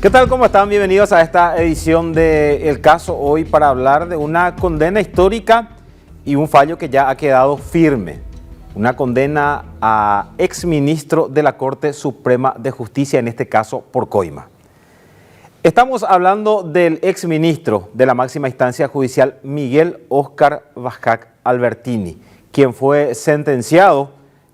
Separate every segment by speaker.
Speaker 1: ¿Qué tal? ¿Cómo están? Bienvenidos a esta edición de El Caso Hoy para hablar de una condena histórica y un fallo que ya ha quedado firme. Una condena a exministro de la Corte Suprema de Justicia, en este caso por coima. Estamos hablando del exministro de la máxima instancia judicial Miguel Óscar Vázquez Albertini, quien fue sentenciado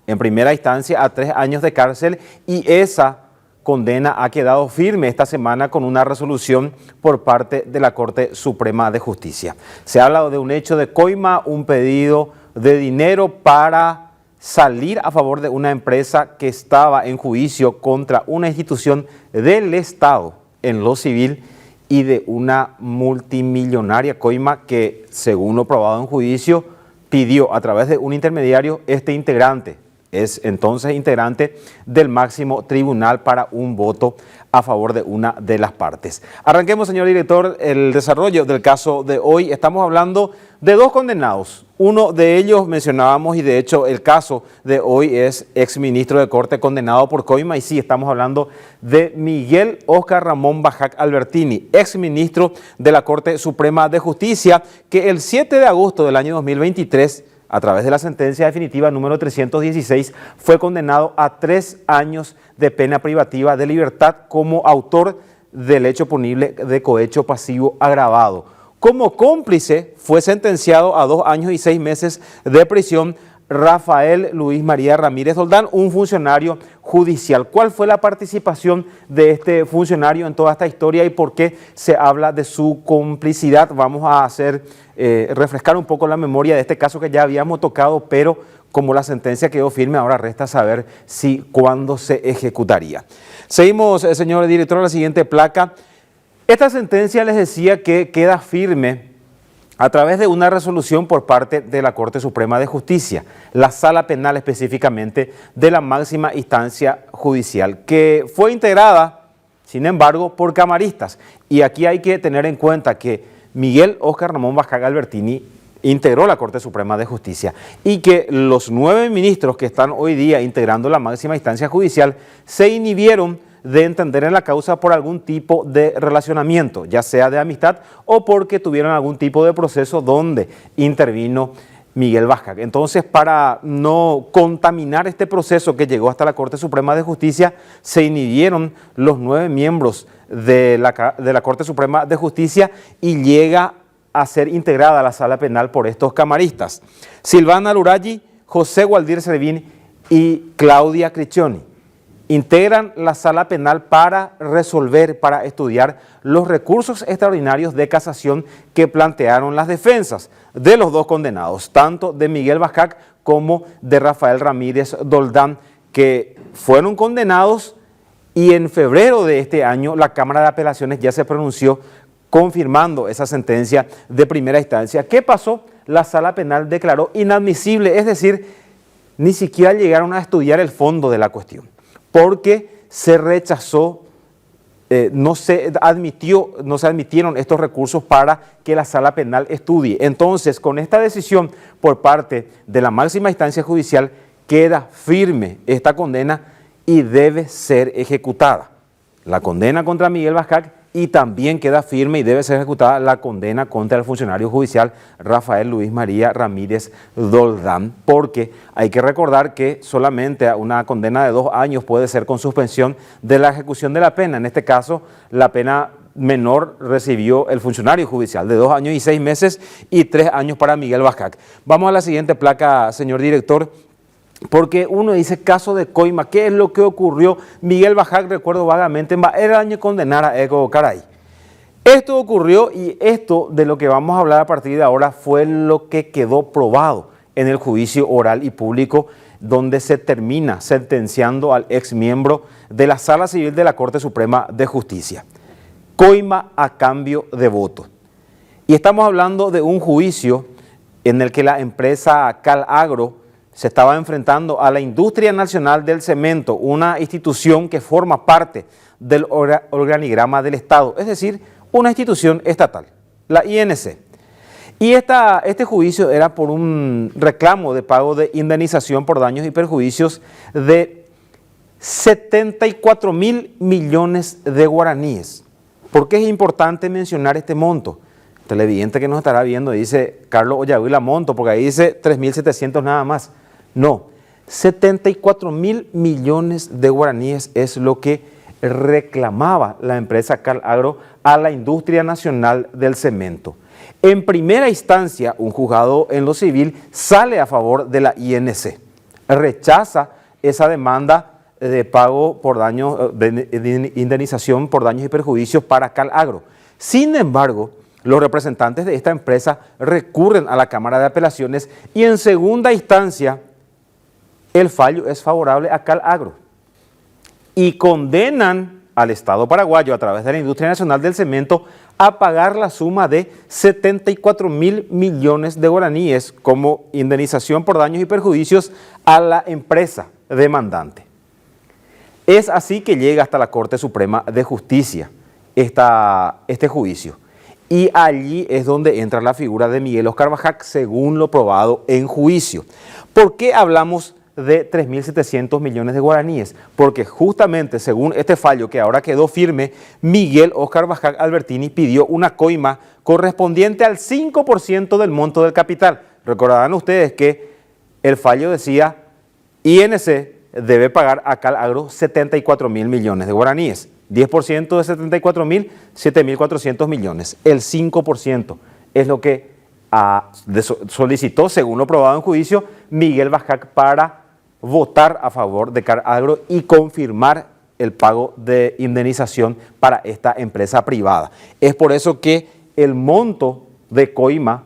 Speaker 1: en primera instancia a 3 años de cárcel, y esa condena ha quedado firme esta semana con una resolución por parte de la Corte Suprema de Justicia. Se habla de un hecho de coima, un pedido de dinero para salir a favor de una empresa que estaba en juicio contra una institución del Estado en lo civil, y de una multimillonaria coima que, según lo probado en juicio, pidió a través de un intermediario este integrante. Es entonces integrante del máximo tribunal para un voto a favor de una de las partes. Arranquemos, señor director, el desarrollo del caso de hoy. Estamos hablando de 2 condenados. Uno de ellos mencionábamos, y de hecho el caso de hoy es exministro de Corte condenado por coima, y sí, estamos hablando de Miguel Óscar Ramón Vázquez Albertini, exministro de la Corte Suprema de Justicia, que el 7 de agosto del año 2023, a través de la sentencia definitiva número 316, fue condenado a 3 años de pena privativa de libertad como autor del hecho punible de cohecho pasivo agravado. Como cómplice fue sentenciado a 2 años y 6 meses de prisión Rafael Luis María Ramírez Doldán, un funcionario judicial. ¿Cuál fue la participación de este funcionario en toda esta historia y por qué se habla de su complicidad? Vamos a refrescar un poco la memoria de este caso que ya habíamos tocado, pero como la sentencia quedó firme, ahora resta saber cuándo se ejecutaría. Seguimos, señor director, la siguiente placa. Esta sentencia, les decía, que queda firme a través de una resolución por parte de la Corte Suprema de Justicia, la Sala Penal específicamente de la máxima instancia judicial, que fue integrada, sin embargo, por camaristas. Y aquí hay que tener en cuenta que Miguel Óscar Ramón Vázquez Albertini integró la Corte Suprema de Justicia, y que los 9 ministros que están hoy día integrando la máxima instancia judicial se inhibieron de entender en la causa por algún tipo de relacionamiento, ya sea de amistad o porque tuvieron algún tipo de proceso donde intervino Miguel Vázquez. Entonces, para no contaminar este proceso que llegó hasta la Corte Suprema de Justicia, se inhibieron los 9 miembros de la Corte Suprema de Justicia, y llega a ser integrada la Sala Penal por estos camaristas: Silvana Luraggi, José Gualdir Servín y Claudia Criccioni. Integran la Sala Penal para resolver, para estudiar los recursos extraordinarios de casación que plantearon las defensas de los 2 condenados, tanto de Miguel Vázquez como de Rafael Ramírez Doldán, que fueron condenados, y en febrero de este año la Cámara de Apelaciones ya se pronunció confirmando esa sentencia de primera instancia. ¿Qué pasó? La Sala Penal declaró inadmisible, es decir, ni siquiera llegaron a estudiar el fondo de la cuestión, porque se rechazó, no se admitieron estos recursos para que la Sala Penal estudie. Entonces, con esta decisión por parte de la máxima instancia judicial, queda firme esta condena y debe ser ejecutada. La condena contra Miguel Vázquez, y también queda firme y debe ser ejecutada la condena contra el funcionario judicial Rafael Luis María Ramírez Doldán, porque hay que recordar que solamente una condena de 2 años puede ser con suspensión de la ejecución de la pena. En este caso, la pena menor recibió el funcionario judicial, de 2 años y 6 meses y 3 años para Miguel Vázquez. Vamos a la siguiente placa, señor director. Porque uno dice caso de coima, ¿qué es lo que ocurrió? Miguel Vázquez, recuerdo vagamente, era el año condenar a Eco Caray. Esto ocurrió, y esto de lo que vamos a hablar a partir de ahora fue lo que quedó probado en el juicio oral y público, donde se termina sentenciando al exmiembro de la Sala Civil de la Corte Suprema de Justicia. Coima a cambio de voto. Y estamos hablando de un juicio en el que la empresa Calagro se estaba enfrentando a la Industria Nacional del Cemento, una institución que forma parte del organigrama del Estado, es decir, una institución estatal, la INC. Y este juicio era por un reclamo de pago de indemnización por daños y perjuicios de 74.000 millones de guaraníes. ¿Por qué es importante mencionar este monto? El televidente que nos estará viendo dice, Carlos Oyahuila monto, porque ahí dice 3.700 nada más. No, 74.000 millones de guaraníes es lo que reclamaba la empresa Calagro a la industria nacional del cemento. En primera instancia, un juzgado en lo civil sale a favor de la INC, rechaza esa demanda de pago por daños, de indemnización por daños y perjuicios para Calagro. Sin embargo, los representantes de esta empresa recurren a la Cámara de Apelaciones y en segunda instancia el fallo es favorable a Calagro y condenan al Estado paraguayo a través de la Industria Nacional del Cemento a pagar la suma de 74.000 millones de guaraníes como indemnización por daños y perjuicios a la empresa demandante. Es así que llega hasta la Corte Suprema de Justicia este juicio. Y allí es donde entra la figura de Miguel Óscar Bajac, según lo probado en juicio. ¿Por qué hablamos de 3.700 millones de guaraníes? Porque justamente según este fallo que ahora quedó firme, Miguel Óscar Bajac Albertini pidió una coima correspondiente al 5% del monto del capital. Recordarán ustedes que el fallo decía INC debe pagar a Calagro 74.000 millones de guaraníes. 10% de 74.000, 7.400 millones. El 5% es lo que solicitó, según lo probado en juicio, Miguel Bajac para votar a favor de Calagro y confirmar el pago de indemnización para esta empresa privada. Es por eso que el monto de coima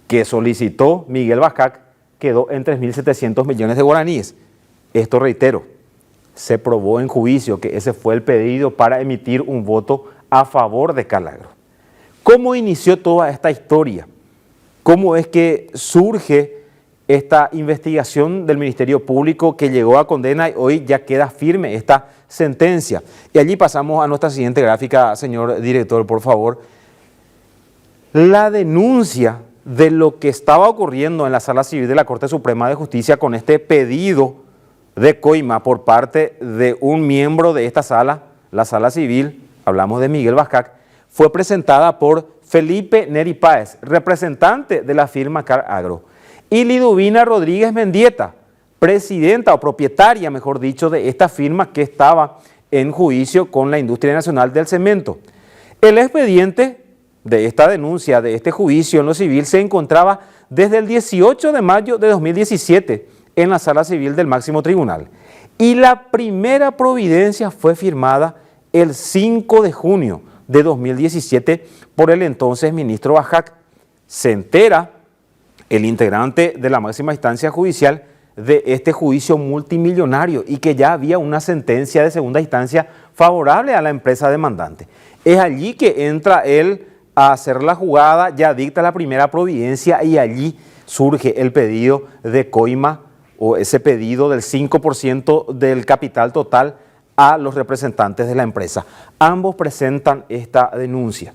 Speaker 1: que solicitó Miguel Bajac quedó en 3.700 millones de guaraníes. Esto reitero, se probó en juicio que ese fue el pedido para emitir un voto a favor de Calagro. ¿Cómo inició toda esta historia? ¿Cómo es que surge esta investigación del Ministerio Público que llegó a condena y hoy ya queda firme esta sentencia? Y allí pasamos a nuestra siguiente gráfica, señor director, por favor. La denuncia de lo que estaba ocurriendo en la Sala Civil de la Corte Suprema de Justicia con este pedido de coima por parte de un miembro de esta sala, la Sala Civil, hablamos de Miguel Bajac, fue presentada por Felipe Neri Páez, representante de la firma Calagro, y Liduvina Rodríguez Mendieta, presidenta o propietaria, mejor dicho, de esta firma que estaba en juicio con la Industria Nacional del Cemento. El expediente de esta denuncia, de este juicio en lo civil, se encontraba desde el 18 de mayo de 2017 en la Sala Civil del Máximo Tribunal. Y la primera providencia fue firmada el 5 de junio de 2017 por el entonces ministro Bajac. Se entera el integrante de la máxima instancia judicial de este juicio multimillonario y que ya había una sentencia de segunda instancia favorable a la empresa demandante. Es allí que entra él a hacer la jugada, ya dicta la primera providencia y allí surge el pedido de coima o ese pedido del 5% del capital total a los representantes de la empresa. Ambos presentan esta denuncia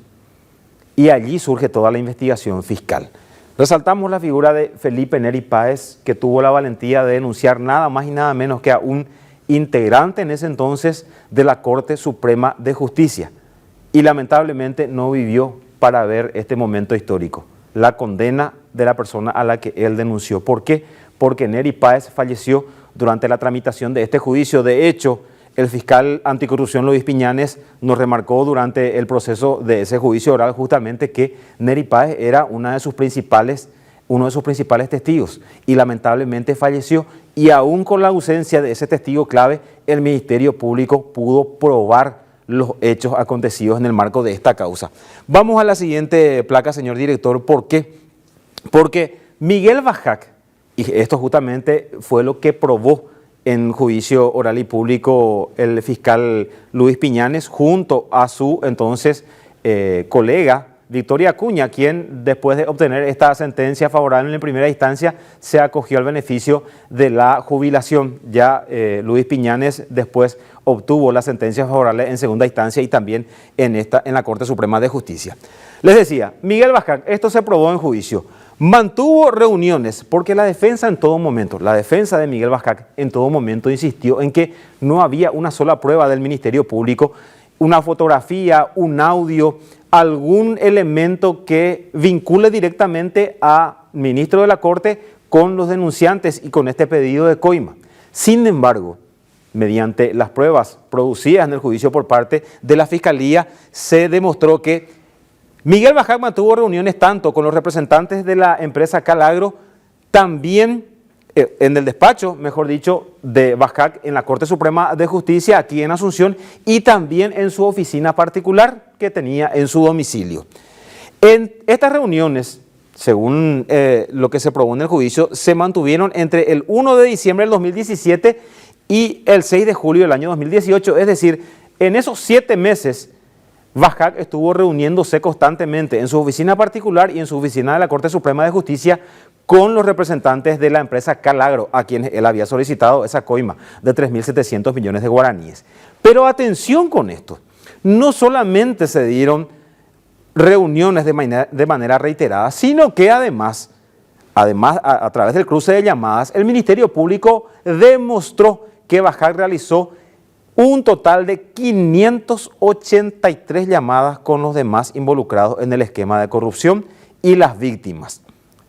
Speaker 1: y allí surge toda la investigación fiscal. Resaltamos la figura de Felipe Neri Páez, que tuvo la valentía de denunciar nada más y nada menos que a un integrante en ese entonces de la Corte Suprema de Justicia y lamentablemente no vivió para ver este momento histórico, la condena de la persona a la que él denunció. ¿Por qué? Porque Neri Páez falleció durante la tramitación de este juicio. De hecho, el fiscal anticorrupción Luis Piñanes nos remarcó durante el proceso de ese juicio oral justamente que Neri Páez era uno de sus principales testigos y lamentablemente falleció, y aún con la ausencia de ese testigo clave, el Ministerio Público pudo probar los hechos acontecidos en el marco de esta causa. Vamos a la siguiente placa, señor director. ¿Por qué? Porque Miguel Bajac, y esto justamente fue lo que probó en juicio oral y público el fiscal Luis Piñanes junto a su entonces colega Victoria Acuña, quien después de obtener esta sentencia favorable en primera instancia se acogió al beneficio de la jubilación. Ya Luis Piñanes después obtuvo la sentencia favorable en segunda instancia y también en la Corte Suprema de Justicia. Les decía, Miguel Bajac, esto se probó en juicio. Mantuvo reuniones porque la defensa en todo momento, la defensa de Miguel Bascac en todo momento insistió en que no había una sola prueba del Ministerio Público, una fotografía, un audio, algún elemento que vincule directamente al ministro de la Corte con los denunciantes y con este pedido de coima. Sin embargo, mediante las pruebas producidas en el juicio por parte de la Fiscalía, se demostró que Miguel Bascac mantuvo reuniones tanto con los representantes de la empresa Calagro, también en el despacho, mejor dicho, de Bascac en la Corte Suprema de Justicia, aquí en Asunción, y también en su oficina particular que tenía en su domicilio. En estas reuniones, según lo que se probó en el juicio, se mantuvieron entre el 1 de diciembre del 2017 y el 6 de julio del año 2018, es decir, en esos 7 meses, Bascac estuvo reuniéndose constantemente en su oficina particular y en su oficina de la Corte Suprema de Justicia con los representantes de la empresa Calagro, a quienes él había solicitado esa coima de 3.700 millones de guaraníes. Pero atención con esto, no solamente se dieron reuniones de manera reiterada, sino que además a través del cruce de llamadas, el Ministerio Público demostró que Bascac realizó un total de 583 llamadas con los demás involucrados en el esquema de corrupción y las víctimas.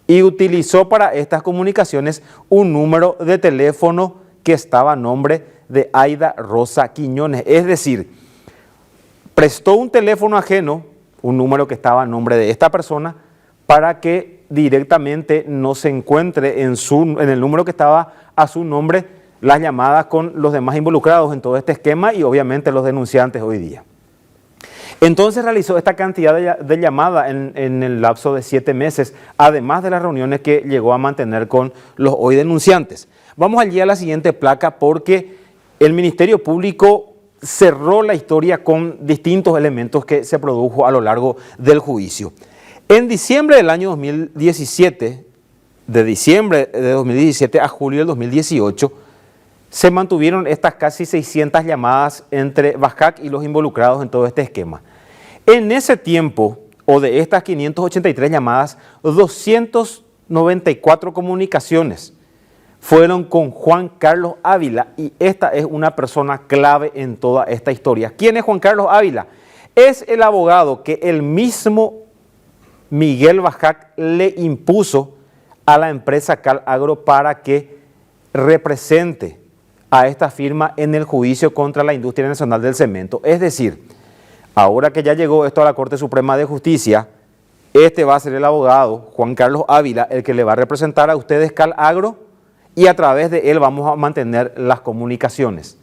Speaker 1: Y utilizó para estas comunicaciones un número de teléfono que estaba a nombre de Aida Rosa Quiñones. Es decir, prestó un teléfono ajeno, un número que estaba a nombre de esta persona, para que directamente no se encuentre en el número que estaba a su nombre las llamadas con los demás involucrados en todo este esquema y obviamente los denunciantes hoy día. Entonces realizó esta cantidad de llamadas en el lapso de 7 meses, además de las reuniones que llegó a mantener con los hoy denunciantes. Vamos allí a la siguiente placa porque el Ministerio Público cerró la historia con distintos elementos que se produjo a lo largo del juicio. En diciembre del año 2017, de diciembre de 2017 a julio del 2018, se mantuvieron estas casi 600 llamadas entre Bascac y los involucrados en todo este esquema. En ese tiempo, o de estas 583 llamadas, 294 comunicaciones fueron con Juan Carlos Ávila, y esta es una persona clave en toda esta historia. ¿Quién es Juan Carlos Ávila? Es el abogado que el mismo Miguel Bascac le impuso a la empresa Calagro para que represente a esta firma en el juicio contra la industria nacional del cemento. Es decir, ahora que ya llegó esto a la Corte Suprema de Justicia, este va a ser el abogado, Juan Carlos Ávila, el que le va a representar a ustedes Calagro, y a través de él vamos a mantener las comunicaciones.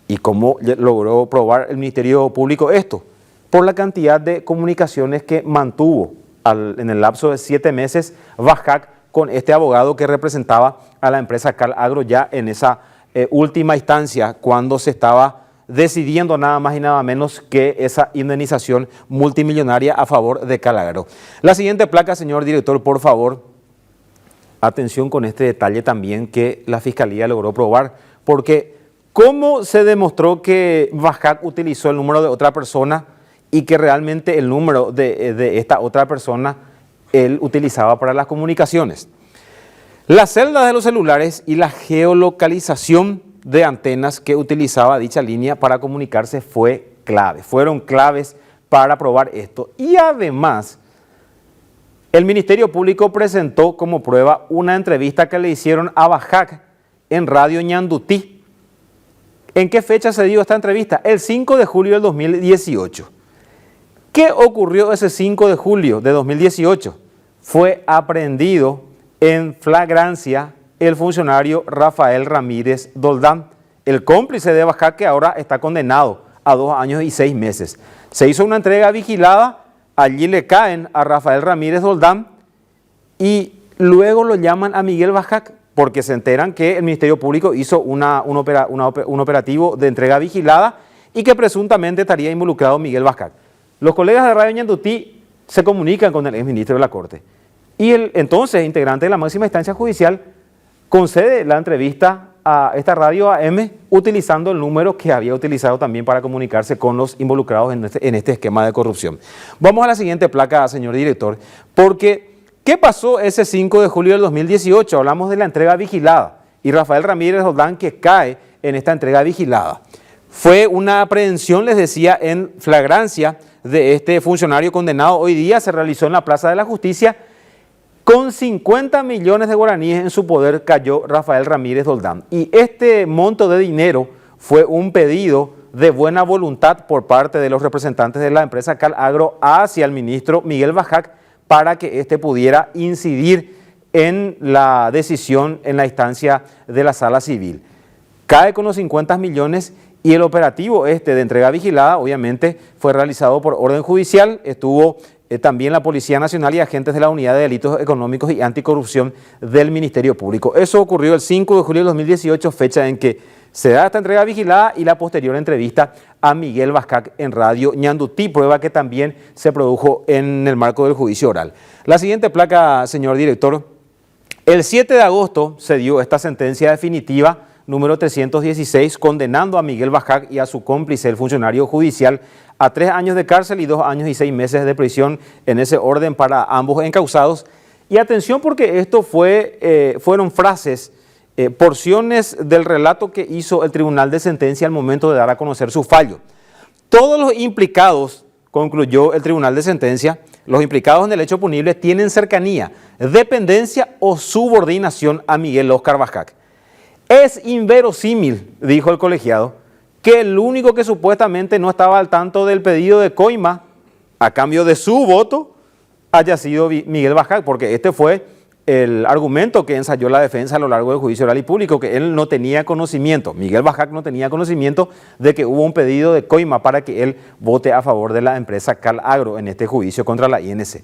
Speaker 1: ¿Y cómo logró probar el Ministerio Público esto? Por la cantidad de comunicaciones que mantuvo en el lapso de 7 meses Bascac con este abogado que representaba a la empresa Calagro ya en esa última instancia, cuando se estaba decidiendo nada más y nada menos que esa indemnización multimillonaria a favor de Calagro. La siguiente placa, señor director, por favor. Atención con este detalle también que la Fiscalía logró probar, porque ¿cómo se demostró que Bascac utilizó el número de otra persona y que realmente el número de esta otra persona él utilizaba para las comunicaciones? Las celdas de los celulares y la geolocalización de antenas que utilizaba dicha línea para comunicarse fueron claves para probar esto. Y además, el Ministerio Público presentó como prueba una entrevista que le hicieron a Bascac en Radio Ñandutí. ¿En qué fecha se dio esta entrevista? El 5 de julio del 2018. ¿Qué ocurrió ese 5 de julio de 2018? Fue aprehendido en flagrancia el funcionario Rafael Ramírez Doldán, el cómplice de Bascac, que ahora está condenado a 2 años y 6 meses. Se hizo una entrega vigilada, allí le caen a Rafael Ramírez Doldán y luego lo llaman a Miguel Bascac porque se enteran que el Ministerio Público hizo un operativo de entrega vigilada y que presuntamente estaría involucrado Miguel Bascac. Los colegas de Radio Ñandutí se comunican con el exministro de la Corte. Y el entonces integrante de la máxima instancia judicial concede la entrevista a esta radio AM utilizando el número que había utilizado también para comunicarse con los involucrados en este esquema de corrupción. Vamos a la siguiente placa, señor director, porque ¿Qué pasó ese 5 de julio del 2018? Hablamos de la entrega vigilada y Rafael Ramírez Roldán que cae en esta entrega vigilada. Fue una aprehensión, les decía, en flagrancia de este funcionario condenado. Hoy día se realizó en la Plaza de la Justicia. Con 50 millones de guaraníes en su poder cayó Rafael Ramírez Roldán. Y este monto de dinero fue un pedido de buena voluntad por parte de los representantes de la empresa Calagro hacia el ministro Miguel Bajac para que éste pudiera incidir en la decisión en la instancia de la Sala Civil. Cae con los 50 millones y el operativo de entrega vigilada obviamente fue realizado por orden judicial. Estuvo también la Policía Nacional y agentes de la Unidad de Delitos Económicos y Anticorrupción del Ministerio Público. Eso ocurrió el 5 de julio de 2018, fecha en que se da esta entrega vigilada y la posterior entrevista a Miguel Bajac en Radio Ñandutí, prueba que también se produjo en el marco del juicio oral. La siguiente placa, señor director. El 7 de agosto se dio esta sentencia definitiva número 316, condenando a Miguel Bajac y a su cómplice, el funcionario judicial, a 3 años de cárcel y 2 años y 6 meses de prisión en ese orden para ambos encausados. Y atención porque esto fueron frases, porciones del relato que hizo el Tribunal de Sentencia al momento de dar a conocer su fallo. Todos los implicados, concluyó el Tribunal de Sentencia, los implicados en el hecho punible tienen cercanía, dependencia o subordinación a Miguel Óscar Bajac. Es inverosímil, dijo el colegiado, que el único que supuestamente no estaba al tanto del pedido de coima a cambio de su voto haya sido Miguel Bajac, porque este fue el argumento que ensayó la defensa a lo largo del juicio oral y público, que él no tenía conocimiento, Miguel Bajac no tenía conocimiento de que hubo un pedido de coima para que él vote a favor de la empresa Calagro en este juicio contra la INC.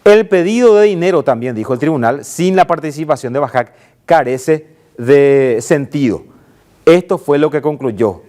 Speaker 1: El pedido de dinero, también dijo el tribunal, sin la participación de Bajac, carece de sentido. Esto fue lo que concluyó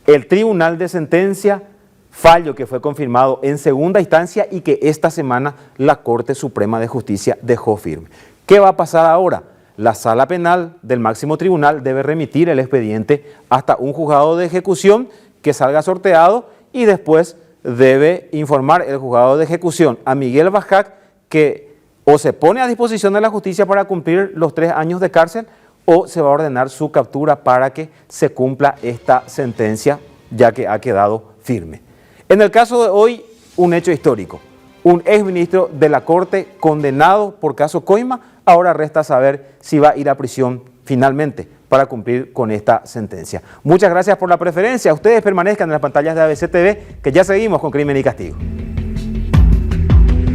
Speaker 1: el Tribunal de Sentencia, fallo que fue confirmado en segunda instancia y que esta semana la Corte Suprema de Justicia dejó firme. ¿Qué va a pasar ahora? La Sala Penal del máximo tribunal debe remitir el expediente hasta un juzgado de ejecución que salga sorteado y después debe informar el juzgado de ejecución a Miguel Bajac que o se pone a disposición de la justicia para cumplir los 3 años de cárcel o se va a ordenar su captura para que se cumpla esta sentencia, ya que ha quedado firme. En el caso de hoy, un hecho histórico. Un exministro de la Corte condenado por caso coima, ahora resta saber si va a ir a prisión finalmente para cumplir con esta sentencia. Muchas gracias por la preferencia. Ustedes permanezcan en las pantallas de ABC TV, que ya seguimos con Crimen y Castigo.